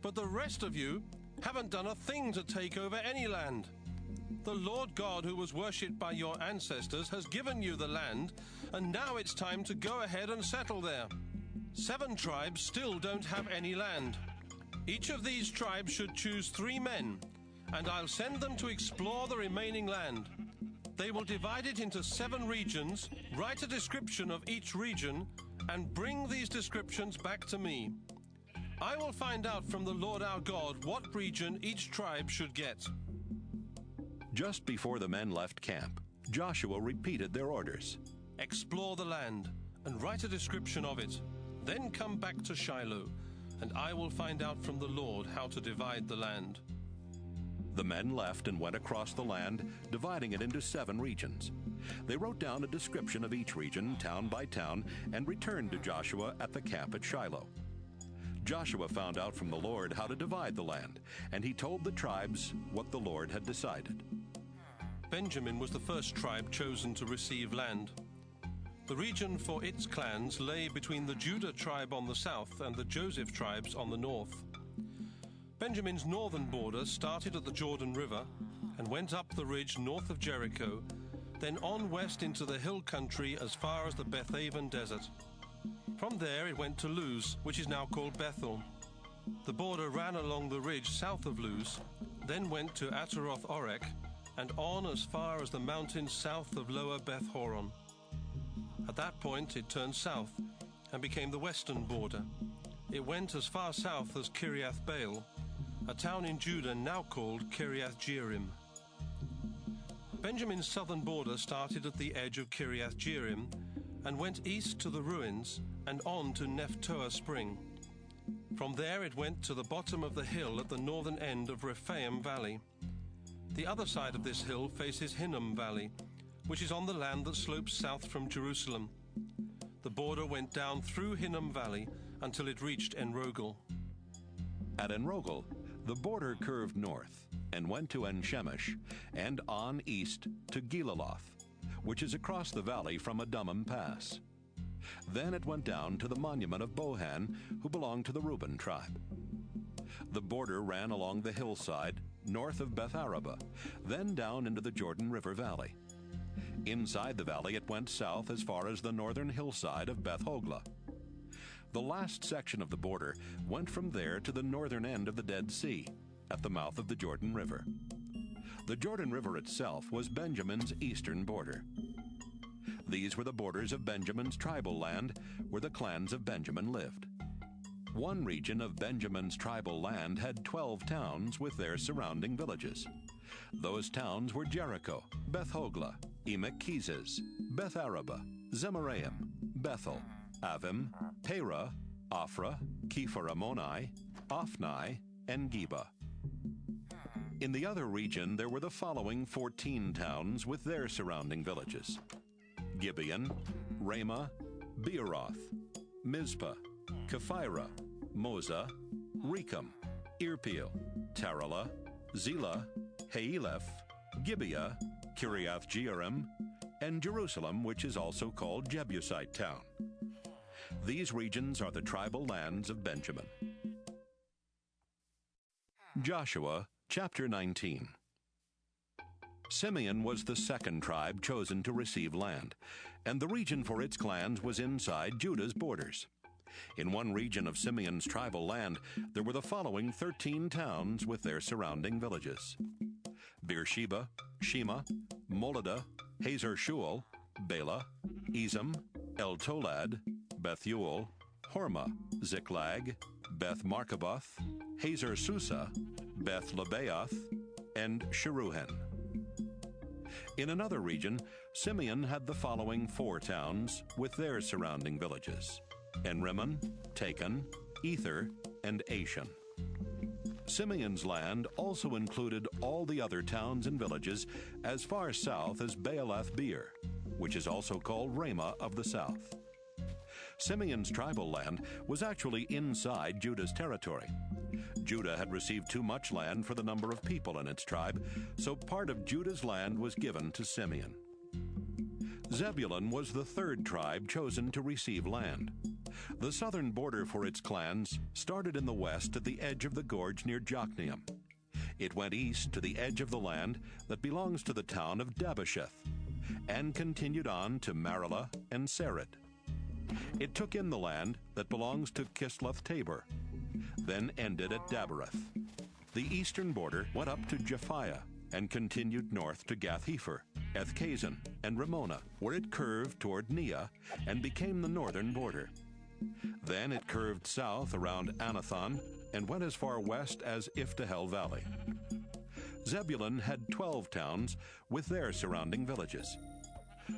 But the rest of you haven't done a thing to take over any land. The Lord God who was worshipped by your ancestors has given you the land, and now it's time to go ahead and settle there. 7 tribes still don't have any land. Each of these tribes should choose 3 men, and I'll send them to explore the remaining land. They will divide it into 7 regions, write a description of each region, and bring these descriptions back to me. I will find out from the Lord our God what region each tribe should get. Just before the men left camp, Joshua repeated their orders. Explore the land and write a description of it. Then come back to Shiloh, and I will find out from the Lord how to divide the land. The men left and went across the land, dividing it into 7 regions. They wrote down a description of each region, town by town, and returned to Joshua at the camp at Shiloh. Joshua found out from the Lord how to divide the land, and he told the tribes what the Lord had decided. Benjamin was the first tribe chosen to receive land. The region for its clans lay between the Judah tribe on the south and the Joseph tribes on the north. Benjamin's northern border started at the Jordan River and went up the ridge north of Jericho, then on west into the hill country as far as the Bethaven Desert. From there it went to Luz, which is now called Bethel. The border ran along the ridge south of Luz, then went to Ataroth Orek, and on as far as the mountains south of Lower Beth Horon. At that point it turned south and became the western border. It went as far south as Kiriath Baal, a town in Judah now called Kiriath Jearim. Benjamin's southern border started at the edge of Kiriath Jearim and went east to the ruins and on to Nephtoah Spring. From there it went to the bottom of the hill at the northern end of Rephaim Valley. The other side of this hill faces Hinnom Valley, which is on the land that slopes south from Jerusalem. The border went down through Hinnom Valley until it reached En-Rogel. At En-Rogel, The border curved north and went to En-Shemesh and on east to Gilaloth, which is across the valley from Adummim Pass. Then it went down to the monument of Bohan, who belonged to the Reuben tribe. The border ran along the hillside north of Beth Araba, then down into the Jordan River Valley. Inside the valley it went south as far as the northern hillside of Beth Hogla. The last section of the border went from there to the northern end of the Dead Sea, at the mouth of the Jordan River. The Jordan River itself was Benjamin's eastern border. These were the borders of Benjamin's tribal land, where the clans of Benjamin lived. One region of Benjamin's tribal land had 12 towns with their surrounding villages. Those towns were Jericho, Beth Hogla, Emek Keziz, Beth Araba, Zemaraim, Bethel, Avim, Perah, Ophrah, Kepher Ammoni, Ophni, and Geba. In the other region there were the following 14 towns with their surrounding villages: Gibeon, Ramah, Beeroth, Mizpah, Kephirah, Moza, Rechem, Irpeel, Tarala, Zelah, Haeleph, Gibeah, Kiriath Jearim, and Jerusalem, which is also called Jebusite town. These regions are the tribal lands of Benjamin. Joshua chapter 19. Simeon was the second tribe chosen to receive land, and the region for its clans was inside Judah's borders. In one region of Simeon's tribal land, there were the following 13 towns with their surrounding villages: Beersheba, Shema, Moladah, Hazar Shual, Bela, Ezem, El Tolad, Bethuel, Hormah, Ziklag, Beth Markaboth, Hazar Susa, Beth Lebaoth, and Sheruhen. In another region, Simeon had the following 4 towns with their surrounding villages: Enrimmon, Taken, Ether, and Ashan. Simeon's land also included all the other towns and villages as far south as Baalath Beer, which is also called Ramah of the south. Simeon's tribal land was actually inside Judah's territory. Judah had received too much land for the number of people in its tribe, so part of Judah's land was given to Simeon. Zebulun was the third tribe chosen to receive land. The southern border for its clans started in the west at the edge of the gorge near Jokneam. It went east to the edge of the land that belongs to the town of Dabasheth, and continued on to Maralah and Sarid. It took in the land that belongs to Kisloth Tabor, then ended at Dabereth. The eastern border went up to Japhiah and continued north to Gath-Hepher, Ethkazin, and Ramona, where it curved toward Neah and became the northern border. Then it curved south around Anathon and went as far west as Iftahel Valley. Zebulun had 12 towns with their surrounding villages.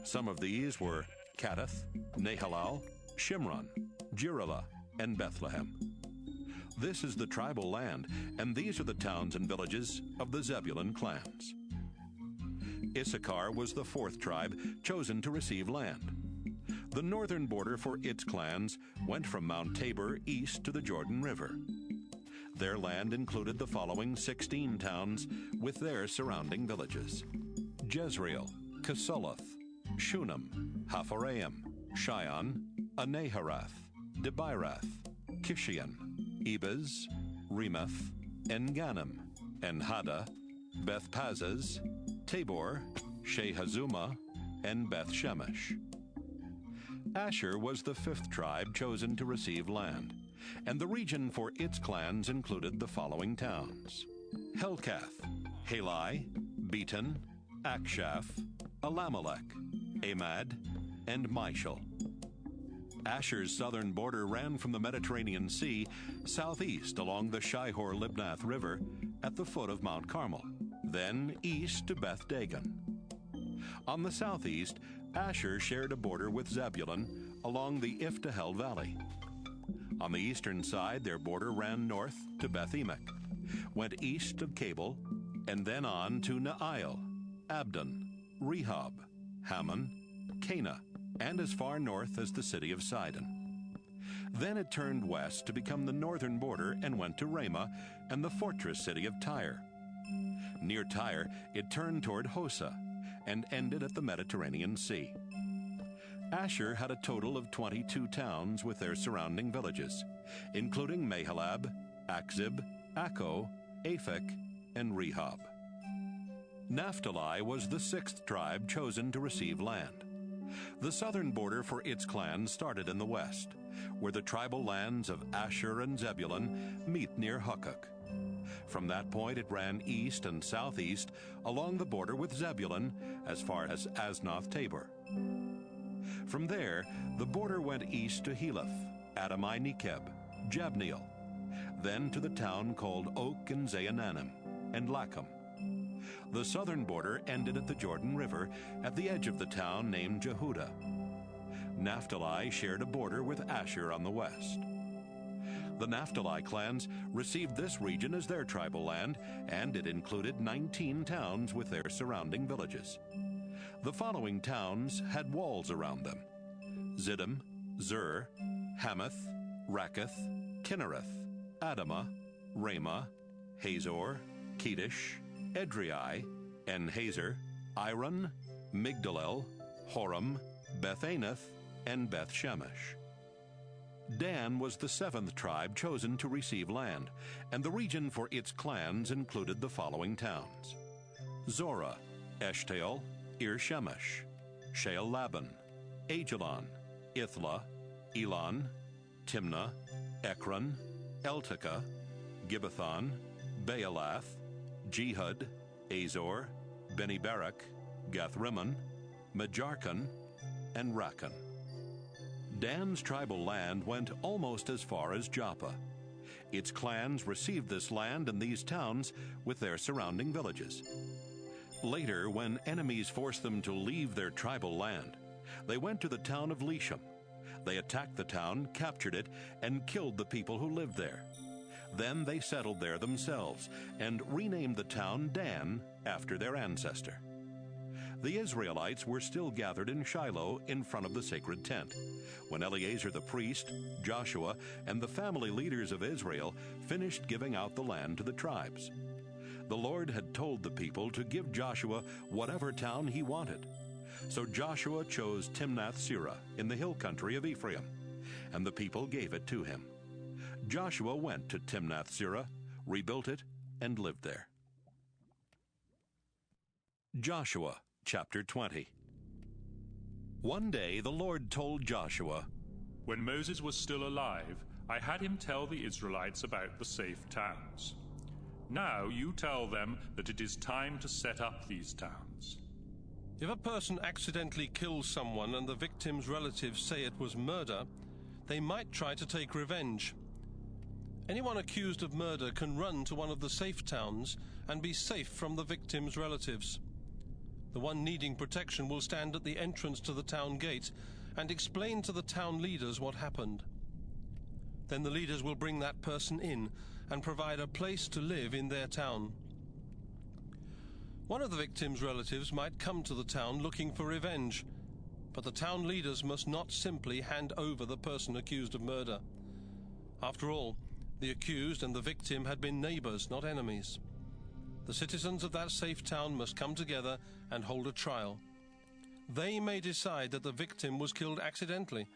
Some of these were Kadesh, Nahalal, Shimron, Jerilah, and Bethlehem. This is the tribal land, and these are the towns and villages of the Zebulun clans. Issachar was the 4th tribe chosen to receive land. The northern border for its clans went from Mount Tabor east to the Jordan River. Their land included the following 16 towns with their surrounding villages: Jezreel, Kesoloth, Shunem, Hapharaim, Shion, Anaharath, Debirath, Kishion, Ebez, Remeth, En-Ganim, En-Hada, Beth-Pazaz, Tabor, Shehazuma, and Beth-Shemesh. Asher was the 5th tribe chosen to receive land, and the region for its clans included the following towns: Helkath, Halai, Beaton, Akshaph, Alamelech, Amad, and Mishal. Asher's southern border ran from the Mediterranean Sea southeast along the Shihor-Libnath River at the foot of Mount Carmel, then east to Beth Dagon. On the southeast, Asher shared a border with Zebulun along the Iftahel Valley. On the eastern side, their border ran north to Beth Emek, went east of Cable, and then on to Naail, Abdon, Rehob, Hammon, Cana, and as far north as the city of Sidon. Then it turned west to become the northern border and went to Ramah and the fortress city of Tyre. Near Tyre, it turned toward Hosa and ended at the Mediterranean Sea. Asher had a total of 22 towns with their surrounding villages, including Mahalab, Akzib, Akko, Aphek, and Rehob. Naphtali was the sixth tribe chosen to receive land. The southern border for its clan started in the west, where the tribal lands of Asher and Zebulun meet near Hukkok. From that point it ran east and southeast along the border with Zebulun as far as Asnoth Tabor. From there, the border went east to Heleph, Adamai Nekeb, Jabneel, then to the town called Oak and Zaananim, and Lachem. The southern border ended at the Jordan River at the edge of the town named Jehudah. Naphtali shared a border with Asher on the west. The Naphtali clans received this region as their tribal land, and it included 19 towns with their surrounding villages. The following towns had walls around them: Ziddim, Zur, Hamath, Rakkath, Kinnereth, Adamah, Ramah, Hazor, Kedesh, Edrei, En-Hazer, Iron, Migdalel, Horem, Beth-Anath, and Beth-Shemesh. Dan was the seventh tribe chosen to receive land, and the region for its clans included the following towns: Zorah, Eshtaol, Ir-Shemesh, Sheel-Laban, Ajalon, Ithla, Elon, Timnah, Ekron, Eltekah, Gibbethon, Baalath, Jehud, Azor, Beni-Berak, Gath-Rimmon, Mejarkon, and Rakkon. Dan's tribal land went almost as far as Joppa. Its clans received this land and these towns with their surrounding villages. Later, when enemies forced them to leave their tribal land, they went to the town of Leshem. They attacked the town, captured it, and killed the people who lived there. Then they settled there themselves and renamed the town Dan after their ancestor. The Israelites were still gathered in Shiloh in front of the sacred tent when Eleazar the priest, Joshua, and the family leaders of Israel finished giving out the land to the tribes. The Lord had told the people to give Joshua whatever town he wanted. So Joshua chose Timnath-Serah in the hill country of Ephraim, and the people gave it to him. Joshua went to Timnath-Serah, rebuilt it, and lived there. Joshua chapter 20. One day the Lord told Joshua, "When Moses was still alive, I had him tell the Israelites about the safe towns. Now you tell them that it is time to set up these towns." If a person accidentally kills someone and the victim's relatives say it was murder, they might try to take revenge. Anyone accused of murder can run to one of the safe towns and be safe from the victim's relatives. The one needing protection will stand at the entrance to the town gate and explain to the town leaders what happened. Then the leaders will bring that person in and provide a place to live in their town. One of the victim's relatives might come to the town looking for revenge, but the town leaders must not simply hand over the person accused of murder. After all, the accused and the victim had been neighbors, not enemies. The citizens of that safe town must come together and hold a trial. They may decide that the victim was killed accidentally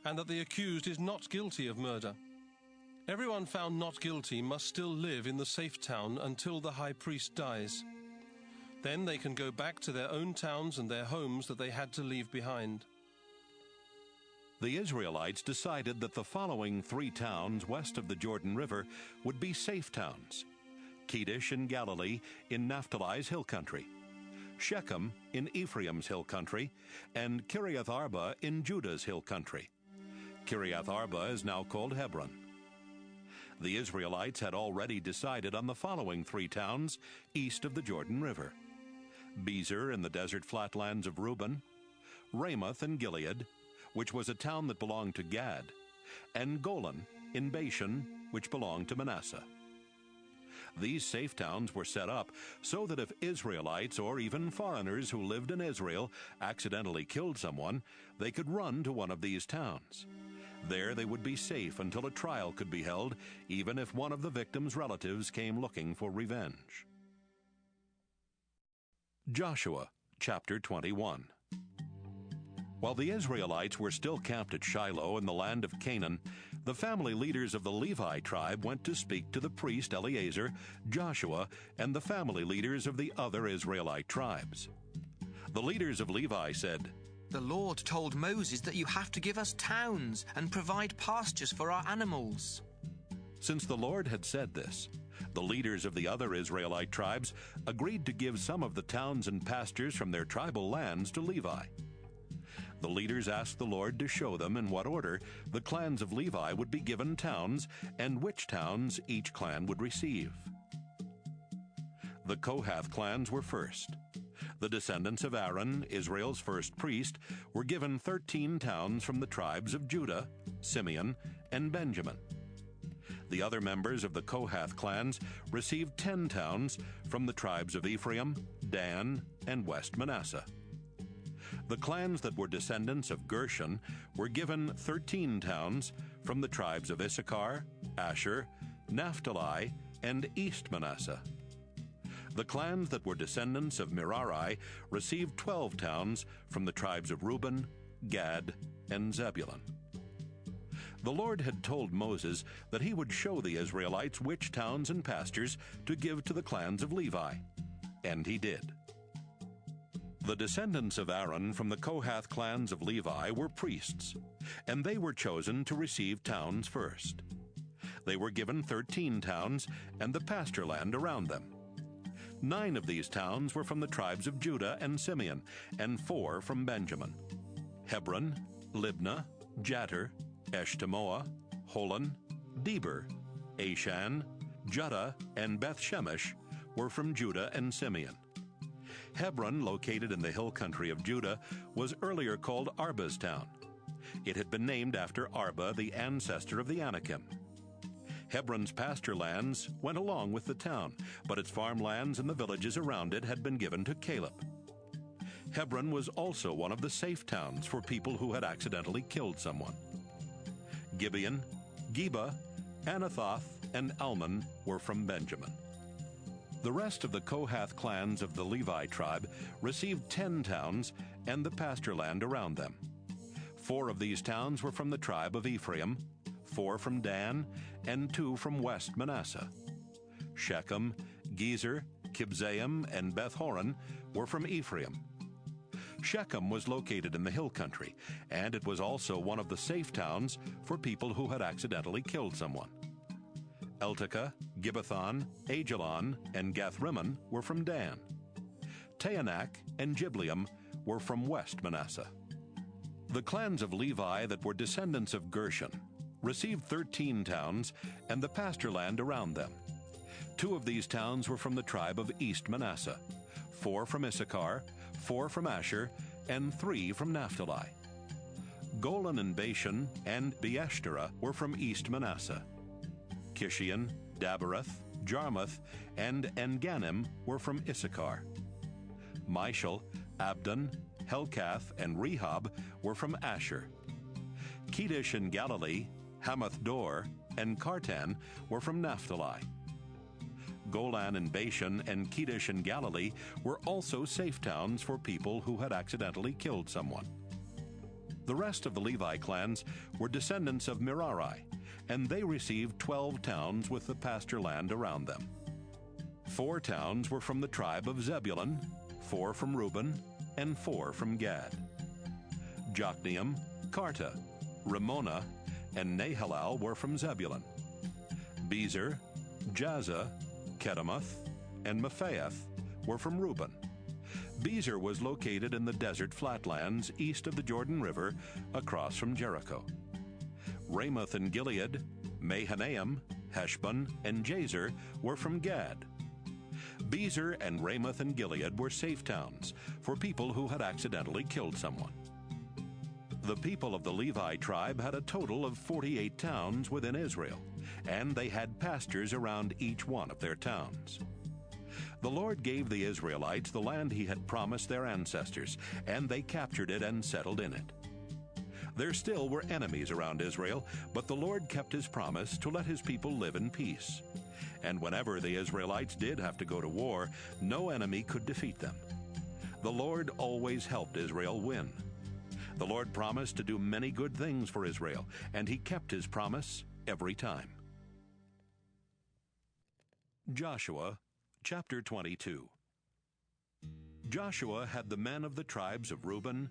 and that the accused is not guilty of murder. Everyone found not guilty must still live in the safe town until the high priest dies. Then they can go back to their own towns and their homes that they had to leave behind. The Israelites decided that the following 3 towns west of the Jordan River would be safe towns: Kedesh in Galilee in Naphtali's hill country, Shechem in Ephraim's hill country, and Kiriath Arba in Judah's hill country. Kiriath Arba is now called Hebron. The Israelites had already decided on the following 3 towns east of the Jordan River: Bezer in the desert flatlands of Reuben, Ramoth in Gilead, which was a town that belonged to Gad, and Golan in Bashan, which belonged to Manasseh. These safe towns were set up so that if Israelites or even foreigners who lived in Israel accidentally killed someone, they could run to one of these towns. There they would be safe until a trial could be held, even if one of the victims' relatives came looking for revenge. Joshua, chapter 21. While the Israelites were still camped at Shiloh in the land of Canaan, the family leaders of the Levi tribe went to speak to the priest Eleazar, Joshua, and the family leaders of the other Israelite tribes. The leaders of Levi said, "The Lord told Moses that you have to give us towns and provide pastures for our animals." Since the Lord had said this, the leaders of the other Israelite tribes agreed to give some of the towns and pastures from their tribal lands to Levi. The leaders asked the Lord to show them in what order the clans of Levi would be given towns and which towns each clan would receive. The Kohath clans were first. The descendants of Aaron, Israel's first priest, were given 13 towns from the tribes of Judah, Simeon, and Benjamin. The other members of the Kohath clans received 10 towns from the tribes of Ephraim, Dan, and West Manasseh. The clans that were descendants of Gershon were given 13 towns from the tribes of Issachar, Asher, Naphtali, and East Manasseh. The clans that were descendants of Merari received 12 towns from the tribes of Reuben, Gad, and Zebulun. The Lord had told Moses that he would show the Israelites which towns and pastures to give to the clans of Levi, and he did. The descendants of Aaron from the Kohath clans of Levi were priests, and they were chosen to receive towns first. They were given 13 towns and the pasture land around them. 9 of these towns were from the tribes of Judah and Simeon, and 4 from Benjamin. Hebron, Libnah, Jattir, Eshtemoa, Holon, Deber, Ashan, Judah, and Beth-Shemesh were from Judah and Simeon. Hebron, located in the hill country of Judah, was earlier called Arba's town. It had been named after Arba, the ancestor of the Anakim. Hebron's pasture lands went along with the town, but its farmlands and the villages around it had been given to Caleb. Hebron was also one of the safe towns for people who had accidentally killed someone. Gibeon, Geba, Anathoth, and Almon were from Benjamin. The rest of the Kohath clans of the Levi tribe received 10 towns and the pasture land around them. 4 of these towns were from the tribe of Ephraim, 4 from Dan, and 2 from West Manasseh. Shechem, Gezer, Kibzaim, and Beth-horon were from Ephraim. Shechem was located in the hill country, and it was also one of the safe towns for people who had accidentally killed someone. Eltekeh, Gibbethon, Ajalon, and Gathrimmon were from Dan. Taanach and Jibleam were from West Manasseh. The clans of Levi that were descendants of Gershon received 13 towns and the pasture land around them. 2 of these towns were from the tribe of East Manasseh, 4 from Issachar, 4 from Asher, and 3 from Naphtali. Golan and Bashan and Beeshterah were from East Manasseh. Kishion, Daberath, Jarmuth, and En-gannim were from Issachar. Mishal, Abdon, Helkath, and Rehob were from Asher. Kedesh and Galilee, Hamath-dor, and Kartan were from Naphtali. Golan and Bashan and Kedesh and Galilee were also safe towns for people who had accidentally killed someone. The rest of the Levi clans were descendants of Merari, and they received 12 towns with the pasture land around them. 4 towns were from the tribe of Zebulun, 4 from Reuben, and 4 from Gad. Jokneam, Karta, Ramona, and Nahalal were from Zebulun. Bezer, Jaza, Kedemoth, and Mephaath were from Reuben. Bezer was located in the desert flatlands east of the Jordan River across from Jericho. Ramoth and Gilead, Mahanaim, Heshbon, and Jazer were from Gad. Bezer and Ramoth and Gilead were safe towns for people who had accidentally killed someone. The people of the Levi tribe had a total of 48 towns within Israel, and they had pastures around each one of their towns. The Lord gave the Israelites the land he had promised their ancestors, and they captured it and settled in it. There still were enemies around Israel, but the Lord kept his promise to let his people live in peace. And whenever the Israelites did have to go to war, no enemy could defeat them. The Lord always helped Israel win. The Lord promised to do many good things for Israel, and he kept his promise every time. Joshua, chapter 22. Joshua had the men of the tribes of Reuben,